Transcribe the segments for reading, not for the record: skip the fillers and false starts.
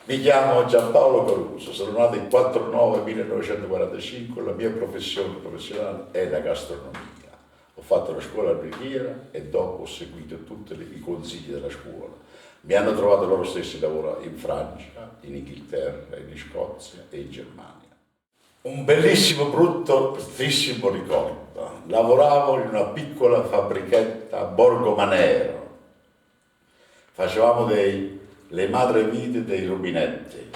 Mi chiamo Giampaolo Caruso, sono nato il 4/9/1945, la mia professione professionale è la gastronomia. Ho fatto la scuola alberghiera e dopo ho seguito tutti i consigli della scuola. Mi hanno trovato loro stessi lavoro in Francia, in Inghilterra, in Scozia e in Germania. Un bellissimo, brutto, tristissimo ricordo. Lavoravo in una piccola fabbrichetta a Borgo Manero. Facevamo le madrevite dei rubinetti.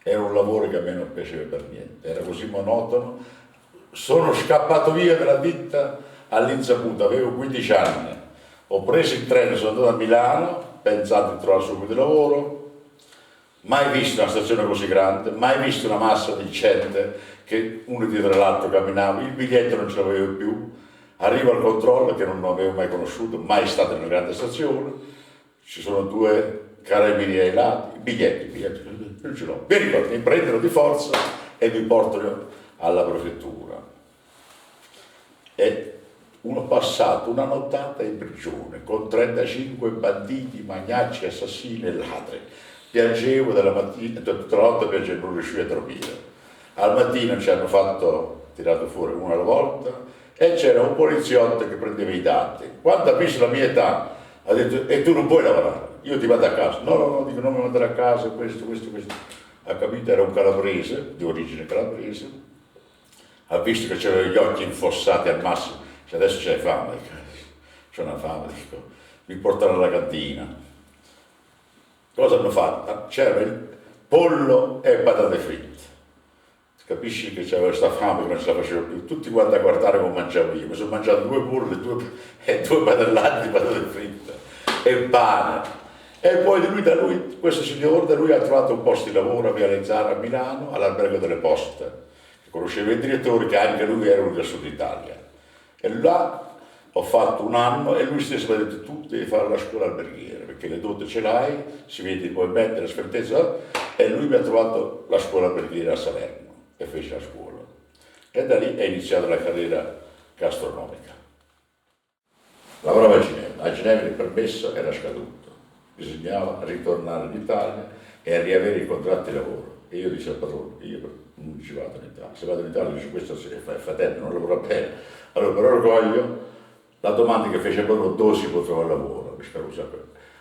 Era un lavoro che a me non piaceva per niente, era così monotono. Sono scappato via dalla ditta all'insaputa, avevo 15 anni. Ho preso il treno, sono andato a Milano, pensando di trovare subito lavoro. Mai visto una stazione così grande, mai visto una massa di gente che uno dietro l'altro camminava, il biglietto non ce l'avevo più. Arrivo al controllo che non avevo mai conosciuto, mai stato in una grande stazione. Ci sono due carabinieri ai lati, biglietti, non ce l'ho. Mi prendono di forza e mi portano alla prefettura. E uno passato una nottata in prigione con 35 banditi, magnacci, assassini e ladri. Piangevo dalla mattina, tutta la notte piangevo, non riuscivo a dormire. Al mattino ci hanno tirato fuori uno alla volta e c'era un poliziotto che prendeva i dati. Quando ha visto la mia età ha detto: e tu non puoi lavorare, io ti vado a casa. No, dico, non mi mandare a casa, questo. Ha capito, era un calabrese, di origine calabrese, ha visto che c'aveva gli occhi infossati al massimo, cioè, adesso c'hai fame, c'è una fame, dico, mi portano alla cantina. Cosa hanno fatto? C'era il pollo e patate fritte. Capisci che c'aveva questa fame che non ce la facevo più, tutti quanti a guardare come mangiavo io. Mi sono mangiato due pollo e due padellati di patate fritte e pane. E poi da lui, questo signore, da lui ha trovato un posto di lavoro a Via Lezzara a Milano, all'Albergo delle Poste, che conosceva il direttore, che anche lui era uno del Sud Italia. E là ho fatto un anno e lui stesso mi ha detto: tu devi fare la scuola alberghiera, perché le doti ce l'hai, si vede il movimento, la sfertezza, e lui mi ha trovato la scuola alberghiera a Salerno e fece la scuola. E da lì è iniziata la carriera gastronomica. Lavoravo a Ginevra il permesso era scaduto, bisognava ritornare in Italia e riavere i contratti di lavoro. E io dicevo al padrone: io non ci vado in Italia, se vado in Italia dice questo è fratello, non lavora bene. Allora per orgoglio la domanda che fece proprio: dove si può trovare lavoro?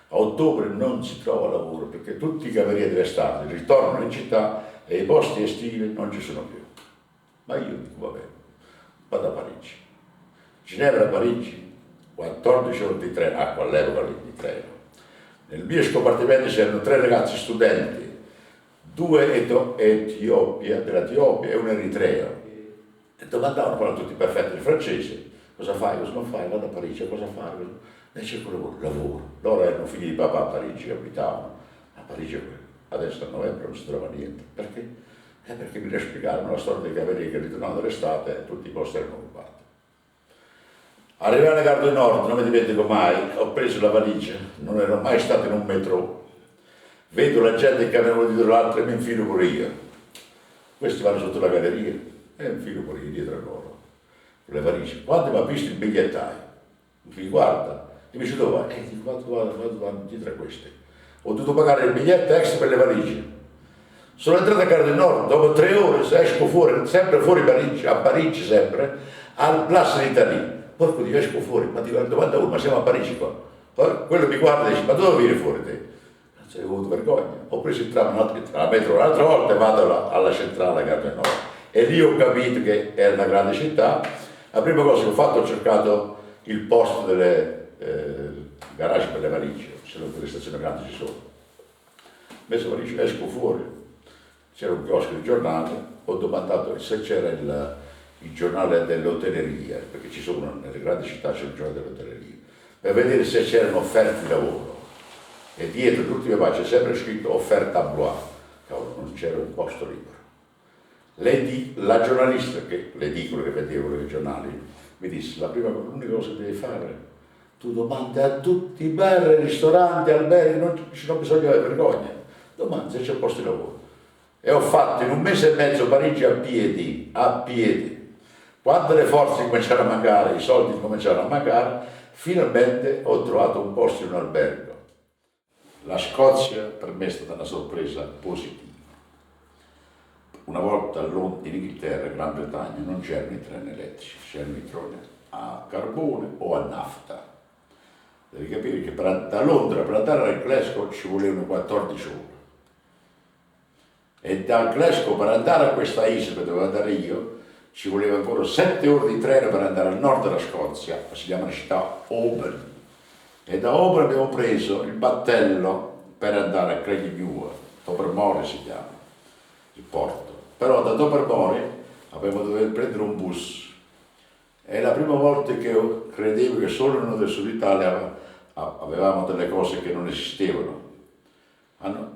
A ottobre non si trova lavoro perché tutti i camerieri dell'estate ritornano in città e i posti estivi non ci sono più. Ma io dico: va bene, vado a Parigi. Ginevra a Parigi, 14 ore di treno, acqua all'epoca lì di treno. Nel mio scompartimento c'erano 3 ragazzi studenti, 2 dell'Etiopia e un eritreo. E domandavano, parlano tutti perfetti il francese: cosa fai, cosa non fai, vado a Parigi, cosa fai? E cerco lavoro. Loro erano figli di papà a Parigi, abitavano a Parigi. Adesso a novembre non si trova niente. Perché? Perché mi spiegavano la storia dei camerieri che ritornavano dall'estate e tutti i posti erano occupati. Arrivai alla Gare du Nord, non mi dimentico mai, ho preso la valigia, non ero mai stato in un metro. Vedo la gente che camminava dietro l'altro e mi infilo pure io. Questi vanno sotto la galleria e mi infilo pure io dietro a loro. Con le valigie. Quando mi ha visto il bigliettaio, mi dice: guarda, e mi dice: dove vai? E dico: vado dietro a questi. Ho dovuto pagare il biglietto extra per le valigie. Sono entrato a Gare del Nord, dopo 3 ore esco fuori, sempre fuori Parigi, a Parigi sempre, al Place d'Italie. Porco Dio, esco fuori, ma dico: domanda uno, ma siamo a Parigi qua. Poi quello mi guarda e dice: ma dove vieni fuori te? Ho avuto vergogna. Ho preso il tram, la metro un'altra volta e vado alla centrale a Gare del Nord. E lì ho capito che era una grande città. La prima cosa che ho fatto, ho cercato il posto delle garage per le valigie, se non quelle stazioni grandi ci sono. Ho messo la valigia, esco fuori, c'era un chiosco di giornale, ho domandato se c'era il giornale dell'hotelleria, perché ci sono nelle grandi città c'è il giornale dell'hotelleria, per vedere se c'erano offerte di lavoro. E dietro l'ultima pagina c'è sempre scritto offerta a Blois. Cavolo, non c'era un posto libero. La giornalista, l'edicola che vendeva i giornali, mi disse: l'unica cosa che devi fare, tu domandi a tutti i bar, ristoranti, alberghi, non bisogna avere vergogna, domandi se c'è posto di lavoro. E ho fatto in un mese e mezzo Parigi a piedi. Quando le forze cominciarono a mancare, i soldi cominciarono a mancare, finalmente ho trovato un posto in un albergo. La Scozia per me è stata una sorpresa positiva. Una volta in Inghilterra, Gran Bretagna, non c'erano i treni elettrici, c'erano i treni a carbone o a nafta. Devi capire che da Londra per andare a Glasgow ci volevano 14 ore. E da Glasgow per andare a questa isola dove dovevo andare io, ci voleva ancora 7 ore di treno per andare al nord della Scozia, si chiama la città Oban. E da Oban abbiamo preso il battello per andare a Craigie Tobermory si chiama, il porto. Però da Tobermory abbiamo dovuto prendere un bus. È la prima volta che io credevo che solo noi del Sud Italia avevamo delle cose che non esistevano.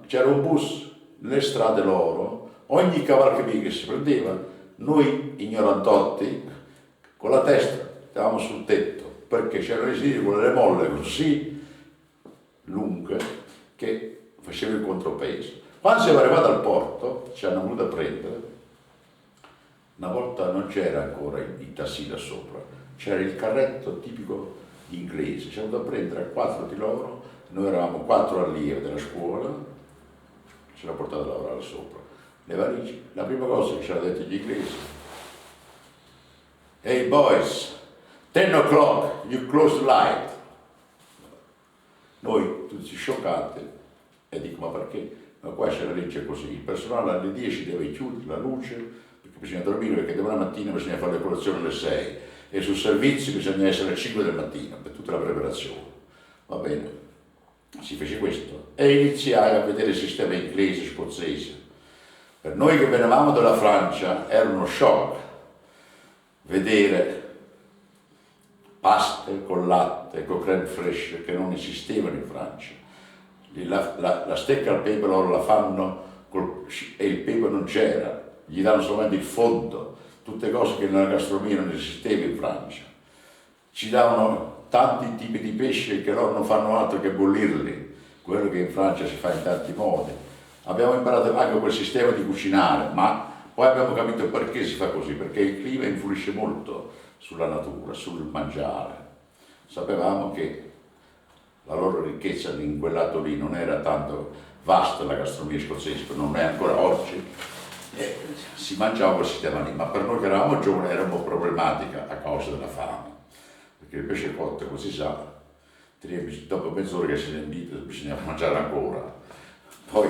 C'era un bus nelle strade loro, ogni cavalcavia che si prendeva, noi ignorantotti con la testa stavamo sul tetto perché c'erano i siti con le molle così lunghe che faceva il contropeso. Quando siamo arrivati al porto ci hanno voluto prendere. Una volta non c'era ancora il tassì da sopra, c'era il carretto tipico inglese, ci hanno voluto prendere 4 di loro, noi eravamo 4 allievi della scuola, ci hanno portato a lavorare sopra. Le valigie, la prima cosa che ci hanno detto gli inglesi: "Hey boys, 10 o'clock, you close the light." Noi tutti scioccati e dico: ma perché? Ma qua c'è la legge così, il personale alle 10 deve chiudere la luce perché bisogna dormire, perché domani mattina bisogna fare le colazioni alle 6 e sul servizio bisogna essere alle 5 del mattino per tutta la preparazione. Va bene, si fece questo e iniziai a vedere il sistema inglese, scozzese. Per noi che venivamo dalla Francia era uno shock vedere paste con latte, con crème fraîche che non esistevano in Francia. La stecca al pepe loro la fanno e il pepe non c'era, gli danno solamente il fondo, tutte cose che nella gastronomia non esisteva in Francia. Ci davano tanti tipi di pesce che loro non fanno altro che bollirli, quello che in Francia si fa in tanti modi. Abbiamo imparato anche quel sistema di cucinare, ma poi abbiamo capito perché si fa così, perché il clima influisce molto sulla natura, sul mangiare. Sapevamo che la loro ricchezza in quel lato lì non era tanto vasta la gastronomia scozzese, non è ancora oggi, si mangiava quel sistema lì, ma per noi che eravamo giovani era un po' problematica a causa della fame, perché il pesce cotto, come si sa, dopo mezz'ora che si è riempito bisognava mangiare ancora. Poi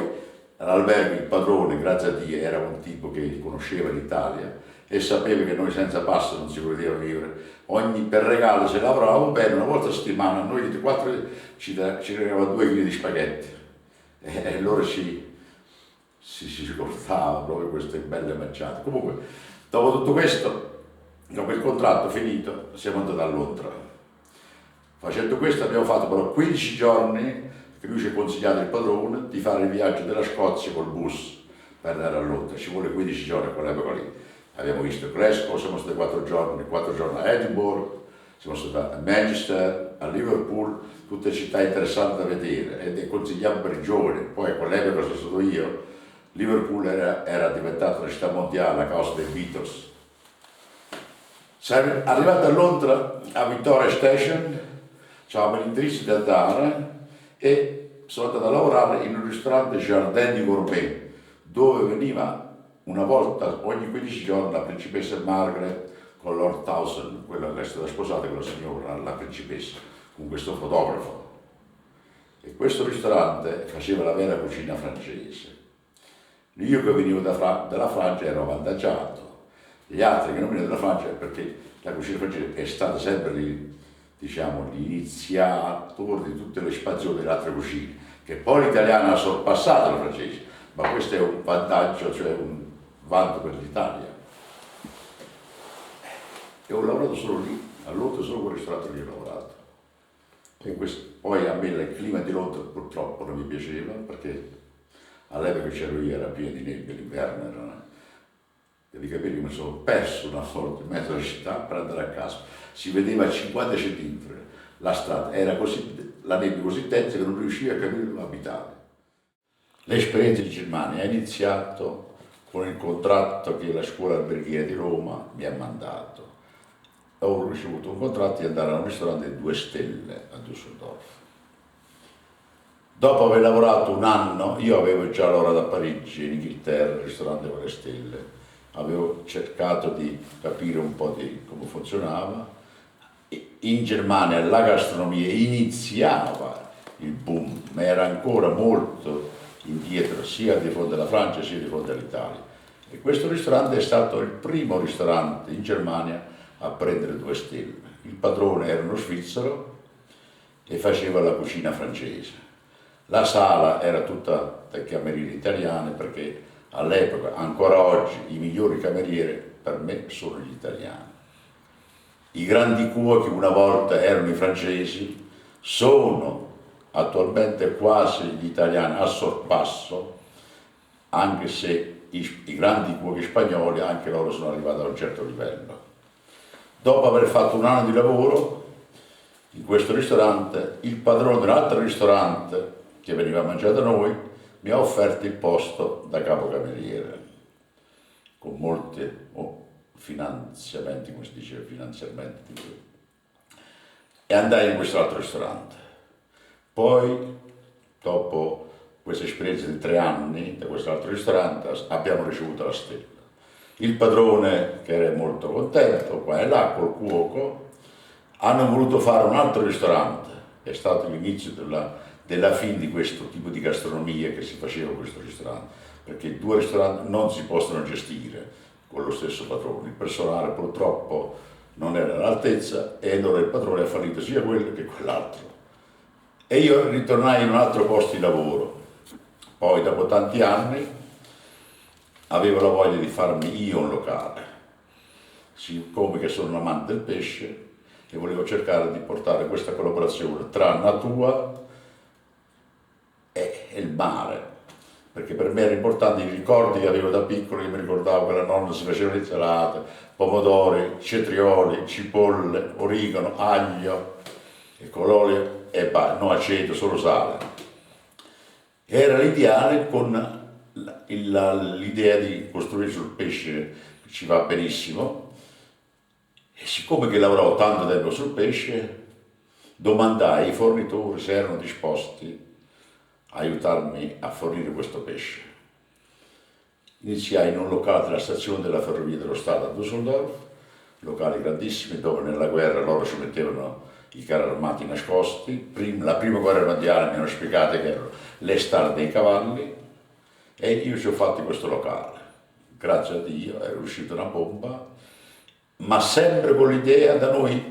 all'albergo il padrone, grazie a Dio, era un tipo che conosceva l'Italia e sapeva che noi senza pasta non si poteva vivere. Per regalo, se lavoravamo bene, una volta a settimana, noi di 4 ci regalava 2 kg di spaghetti e loro si portavano proprio queste belle mangiate. Comunque, dopo tutto questo, dopo il contratto finito, siamo andati a Londra. Facendo questo abbiamo fatto però 15 giorni, che lui ci ha consigliato il padrone, di fare il viaggio della Scozia col bus per andare a Londra. Ci vuole 15 giorni a quell'epoca lì. Abbiamo visto Glasgow, siamo stati 4 giorni a Edinburgh, siamo stati a Manchester, a Liverpool, tutte città interessanti da vedere e consigliamo per i giovani. Poi a quell'epoca sono stato io, Liverpool era diventata una città mondiale a causa dei Beatles. Siamo arrivati a Londra, a Victoria Station, avevamo l'indirizzo di andare e sono andato a lavorare in un ristorante Jardin du Gourmet, dove veniva una volta ogni 15 giorni la principessa Margaret con Lord Towson, quella che è stata sposata con la signora, la principessa, con questo fotografo. E questo ristorante faceva la vera cucina francese. Io che venivo dalla Francia ero avvantaggiato, gli altri che non venivano dalla Francia perché la cucina francese è stata sempre l'iniziatore di tutte le espansioni delle altre cucine, che poi l'italiana ha sorpassato la francese, ma questo è un vantaggio, cioè un vanto per l'Italia. E ho lavorato solo lì, a Londra solo quel ristorante lì ho lavorato. Poi a me il clima di Londra purtroppo non mi piaceva, perché all'epoca c'ero io, era pieno di nebbia, l'inverno devi capire che mi sono perso una volta in mezzo alla città per andare a casa. Si vedeva a 50 centimetri la strada, era così, la nebbia così densa che non riuscivo a capire dove abitare. L'esperienza in Germania è iniziato con il contratto che la scuola alberghiera di Roma mi ha mandato. Ho ricevuto un contratto di andare a un ristorante di 2 stelle a Düsseldorf. Dopo aver lavorato un anno, io avevo già lavorato a Parigi, in Inghilterra, al ristorante con le stelle, avevo cercato di capire un po' di come funzionava. In Germania la gastronomia iniziava il boom, ma era ancora molto indietro sia di fronte alla Francia sia di fronte all'Italia. E questo ristorante è stato il primo ristorante in Germania a prendere 2 stelle. Il padrone era uno svizzero e faceva la cucina francese. La sala era tutta da camerieri italiani perché all'epoca, ancora oggi, i migliori camerieri per me sono gli italiani. I grandi cuochi una volta erano i francesi, sono attualmente quasi gli italiani a sorpasso, anche se i grandi cuochi spagnoli anche loro sono arrivati a un certo livello. Dopo aver fatto un anno di lavoro in questo ristorante, il padrone di un altro ristorante che veniva a mangiare da noi mi ha offerto il posto da capocameriere con molti finanziamenti, come si dice, finanziamenti, e andai in questo altro ristorante. Poi, dopo questa esperienza di 3 anni da questo altro ristorante, abbiamo ricevuto la stella. Il padrone, che era molto contento, qua e là, col cuoco, hanno voluto fare un altro ristorante. È stato l'inizio della fine di questo tipo di gastronomia che si faceva in questo ristorante, perché 2 ristoranti non si possono gestire con lo stesso padrone. Il personale purtroppo non era all'altezza e allora il padrone ha fallito sia quello che quell'altro. E io ritornai in un altro posto di lavoro. Poi dopo tanti anni avevo la voglia di farmi io un locale, siccome che sono un amante del pesce e volevo cercare di portare questa collaborazione tra natura e il mare, perché per me era importante i ricordi che avevo da piccolo. Io mi ricordavo che la nonna si faceva le insalate, pomodori, cetrioli, cipolle, origano, aglio, e con l'olio e no aceto, solo sale. Era l'ideale con l'idea di costruire sul pesce, ci va benissimo, e siccome che lavoravo tanto tempo sul pesce, domandai ai fornitori se erano disposti a aiutarmi a fornire questo pesce. Iniziai in un locale della stazione della Ferrovia dello Stato a Düsseldorf, locali grandissimi dove nella guerra loro ci mettevano i carri armati nascosti. La prima guerra mondiale mi hanno spiegato che erano le stalle dei cavalli e io ci ho fatto questo locale. Grazie a Dio è riuscita una bomba, ma sempre con l'idea da noi,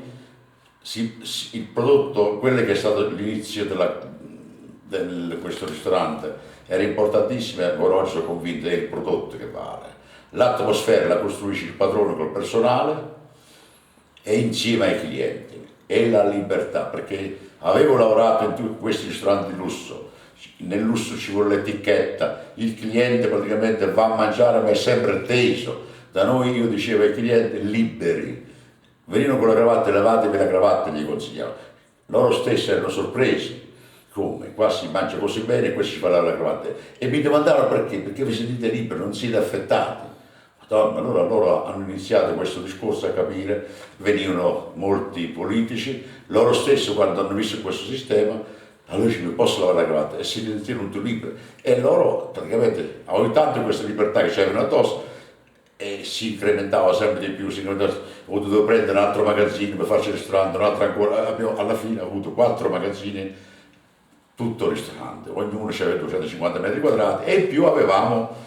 il prodotto, quello che è stato l'inizio di questo ristorante, era importantissimo e ancora oggi sono convinto è il prodotto che vale. L'atmosfera la costruisce il padrone col personale e insieme ai clienti, e la libertà, perché avevo lavorato in tutti questi ristoranti di lusso. Nel lusso ci vuole l'etichetta, il cliente praticamente va a mangiare ma è sempre teso. Da noi io dicevo ai clienti liberi, venivano con la cravatta, levatevi la cravatta, gli consigliavo. Loro stessi erano sorpresi, come? Qua si mangia così bene e qui si fa la cravatta. E mi domandavano perché vi sentite liberi, non siete affettati. Madonna, allora loro hanno iniziato questo discorso a capire, venivano molti politici, loro stessi quando hanno visto questo sistema, allora ci posso lavare la cravatta e si sentivano tutti liberi. E loro praticamente, ogni tanto questa libertà che c'erano addosso, e si incrementava sempre di più, ho dovuto prendere un altro magazzino per farci il ristorante, un altro ancora, alla fine ho avuto 4 magazzini, tutto il ristorante, ognuno aveva 250 metri quadrati e in più avevamo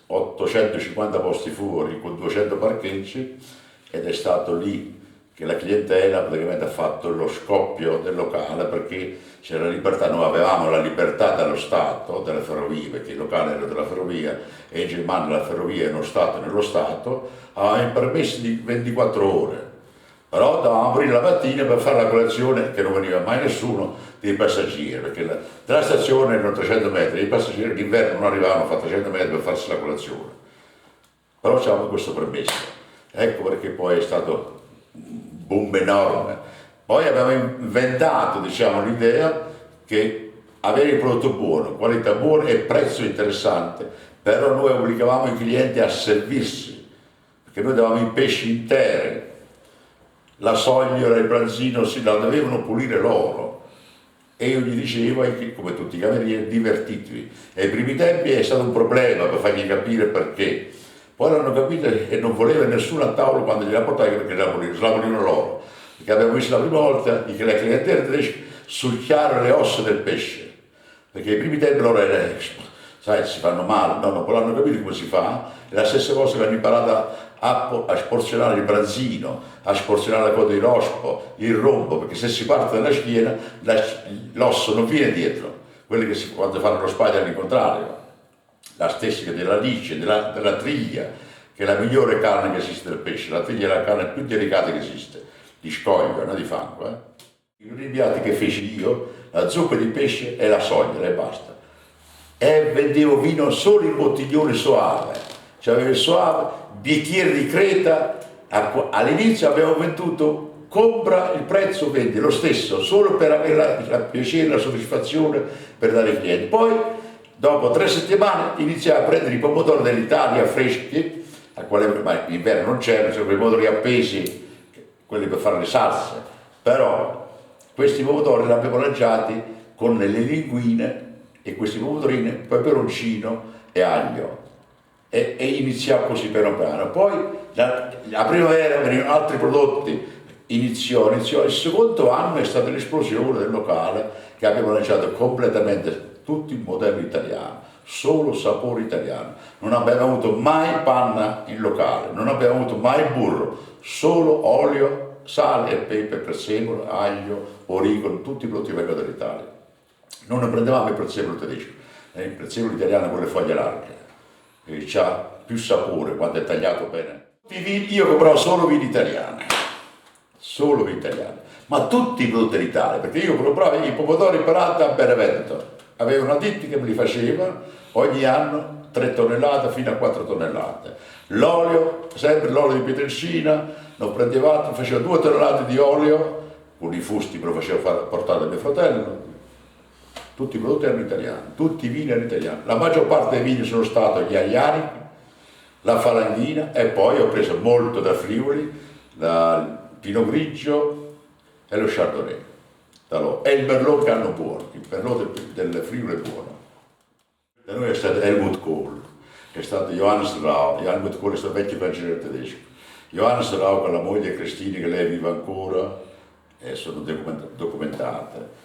850 posti fuori con 200 parcheggi, ed è stato lì che la clientela praticamente ha fatto lo scoppio del locale, perché c'era la libertà, noi avevamo la libertà dallo Stato, delle ferrovie, perché il locale era della ferrovia e in Germania la ferrovia è uno Stato nello Stato, avevamo i permessi di 24 ore, però dovevamo aprire la mattina per fare la colazione, che non veniva mai nessuno, dei passeggeri, perché dalla stazione erano 300 metri, i passeggeri d'inverno non arrivavano a fare 300 metri per farsi la colazione, però c'avevamo questo permesso. Ecco perché poi è stato un boom enorme. Poi abbiamo inventato, diciamo, l'idea che avere il prodotto buono, qualità buona e prezzo interessante, però noi obbligavamo i clienti a servirsi, perché noi davamo i pesci interi, la soglia, il branzino, la dovevano pulire loro, E io gli dicevo, come tutti i camerieri, divertitevi. E ai primi tempi è stato un problema per fargli capire perché. Poi l'hanno capito e non voleva nessuno a tavola quando gliela portava perché slavolino loro. Perché abbiamo visto la prima volta che le clientele tedesche succhiare le ossa del pesce. Perché ai primi tempi loro sai, si fanno male, no, poi l'hanno capito come si fa. È la stessa cosa che hanno imparato a sporzionare il branzino, a sporzionare la coda di rospo, il rombo, perché se si parte dalla schiena l'osso non viene dietro, quelli che quando fanno lo spaglio all'incontrario, la stessa che della lice, della triglia, che è la migliore carne che esiste del pesce, la triglia è la carne più delicata che esiste, di scoglio, non di fango. I primi piatti che feci io, la zuppa di pesce e la soglia, e basta. E vendevo vino solo in bottiglione soave, cioè avevo il soave, bicchiere di creta, all'inizio abbiamo venduto, compra il prezzo, vendi lo stesso, solo per avere la piacere, la soddisfazione per dare ai clienti. Poi, dopo 3 settimane, iniziai a prendere i pomodori dell'Italia freschi, ma in inverno non c'erano, c'erano i pomodori appesi, quelli per fare le salse, però questi pomodori li abbiamo lanciati con le linguine e questi pomodorini, peperoncino e aglio. E iniziamo così piano piano. Poi la primavera venivano altri prodotti, iniziò. Il secondo anno è stata l'esplosione del locale che abbiamo lanciato completamente tutto il modello italiano, solo sapore italiano. Non abbiamo avuto mai panna in locale, non abbiamo avuto mai burro, solo olio, sale e pepe, prezzemolo, aglio, origano, tutti i prodotti vengono dall'Italia. Non ne prendevamo il prezzemolo tedesco, il prezzemolo italiano con le foglie larghe. Ha più sapore quando è tagliato bene. Io compravo solo vini italiani, ma tutti i prodotti dell'Italia, perché io compravo i pomodori pelati a Benevento, avevo una ditta che me li faceva ogni anno 3 tonnellate fino a 4 tonnellate. L'olio, sempre l'olio di Pietrelcina, non prendeva, faceva 2 tonnellate di olio, con i fusti me lo faceva portare da mio fratello. Tutti i prodotti erano italiani, tutti i vini erano italiani. La maggior parte dei vini sono stati gli agliani, la falanghina e poi ho preso molto da Friuli, il Pinot Grigio e lo Chardonnay. E il Merlot che hanno buono, il Merlot del Friuli è buono. Da noi è stato Helmut Kohl, è stato Johannes Rau, Helmut Kohl è stato vecchio cancelliere tedesco. Johannes Rau con la moglie Cristina che lei vive ancora e sono documentate.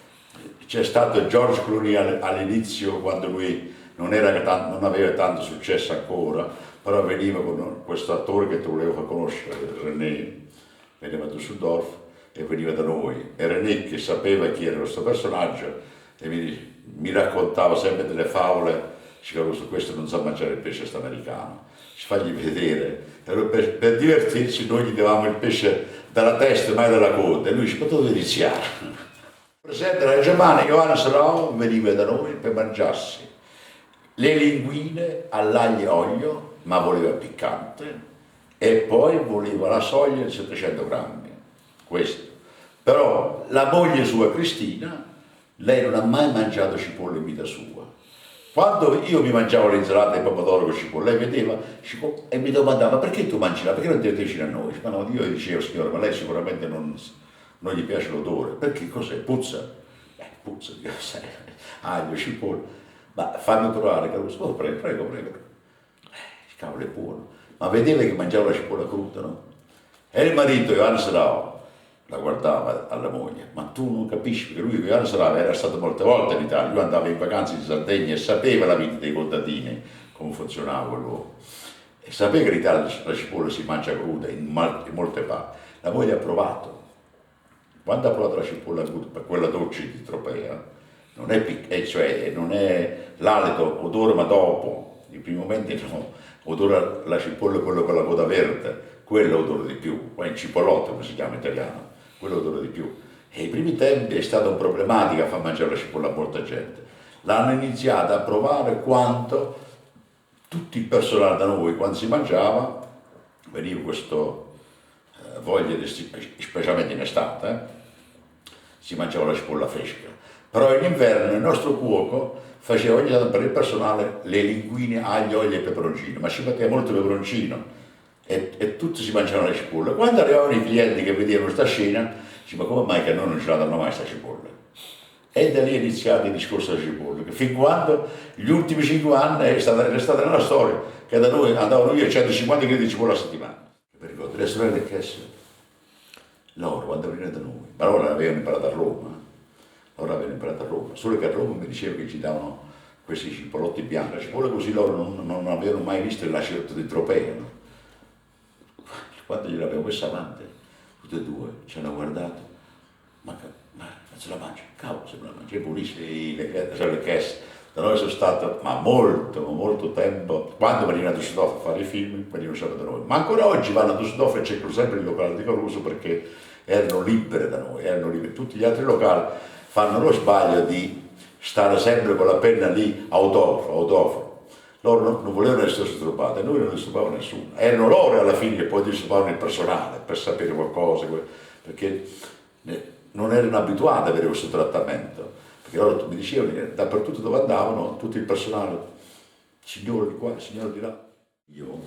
C'è stato George Clooney all'inizio quando lui non aveva tanto successo ancora, però veniva con questo attore che tu volevo far conoscere, René, veniva da Düsseldorf e veniva da noi. E René, che sapeva chi era questo personaggio, e mi raccontava sempre delle favole, diceva questo non sa mangiare il pesce stamericano, ci fagli vedere. E allora per divertirci noi gli davamo il pesce dalla testa e mai dalla coda, e lui dice, ma dove iniziare? Presente nella Germania, Johannes Rau veniva da noi per mangiarsi le linguine all'aglio e olio, ma voleva piccante, e poi voleva la soglia di 700 grammi, questo. Però la moglie sua, Cristina, lei non ha mai mangiato cipolle in vita sua. Quando io mi mangiavo l'insalata di pomodoro con cipolle, lei vedeva e mi domandava, ma perché tu mangi là? Perché non ti vicino a noi? Ma no, io dicevo, signore, ma lei sicuramente non gli piace l'odore, perché cos'è? Puzza? Puzza, Dio sai, aglio, cipolla, ma fammi trovare, oh, prego, il cavolo è buono, ma vedeva che mangiava la cipolla cruda, no? E il marito, Johannes Rau, la guardava alla moglie, ma tu non capisci, perché lui, Johannes Rau, era stato molte volte in Italia, lui andava in vacanze in Sardegna e sapeva la vita dei contadini, come funzionava quell'uomo, e sapeva che in Italia la cipolla si mangia cruda in molte parti. La moglie ha provato. Quando ha provato la cipolla per quella dolce di Tropea, non è l'alito odore, ma dopo, nei primi momenti no, odora la cipolla quello con la coda verde, quello odora di più, poi il cipollotto come si chiama in italiano, quello odora di più. E ai primi tempi è stata una problematica far mangiare la cipolla a molta gente. L'hanno iniziata a provare quando tutto il personale da noi, quando si mangiava, veniva questo voglia, specialmente in estate, si mangiava la cipolla fresca. Però in inverno il nostro cuoco faceva ogni tanto per il personale le linguine, aglio, olio e peperoncino, ma ci metteva molto peperoncino e tutti si mangiavano la cipolla. Quando arrivavano i clienti che vedevano questa scena, dicevano, ma come mai che a noi non ce la danno mai questa cipolla? E da lì è iniziato il discorso della cipolla, che fin quando gli ultimi 5 anni è stata nella storia che da noi andavano via 150 kg di cipolla a settimana. Mi ricordo, le sorelle del Chess, loro quando venivano da noi, ma loro l'avevano imparato a Roma, loro avevano imparato a Roma, solo che a Roma mi dicevano che ci davano questi cipollotti bianchi, la cipolla così loro non avevano mai visto il lacerto di Tropea, no? Quando gliel'abbiamo messa avanti, tutte e due ci hanno guardato, ma se la mangia, cavolo se me la mangia, pulisce le casse. Da noi sono stato molto tempo, quando venivano a Düsseldorf a fare i film, venivano sempre da noi, ma ancora oggi vanno a Düsseldorf e cercano sempre il locale di Caruso perché erano libere da noi, erano libere. Tutti gli altri locali fanno lo sbaglio di stare sempre con la penna lì, autografo. Loro non volevano essere disturbati, noi non disturbavamo nessuno. Erano loro alla fine che poi disturbavano il personale per sapere qualcosa, perché non erano abituati ad avere questo trattamento. Perché loro mi dicevano che dappertutto dove andavano, tutto il personale, signore di qua, signore di là. Io,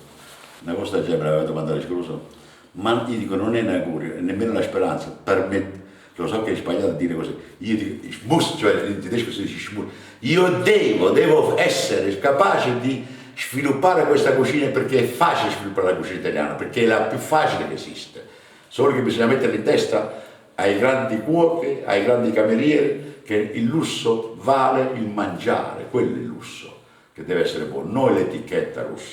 una cosa del genere avevo domandato scuso, ma io dico non è un augurio, nemmeno una speranza, permette. Lo so che è sbagliato dire così, io dico, ich muss, cioè in tedesco si dice schmutz, io devo essere capace di sviluppare questa cucina perché è facile sviluppare la cucina italiana, perché è la più facile che esiste, solo che bisogna mettere in testa ai grandi cuochi, ai grandi camerieri, che il lusso vale il mangiare, quello è il lusso, che deve essere buono, non l'etichetta russa.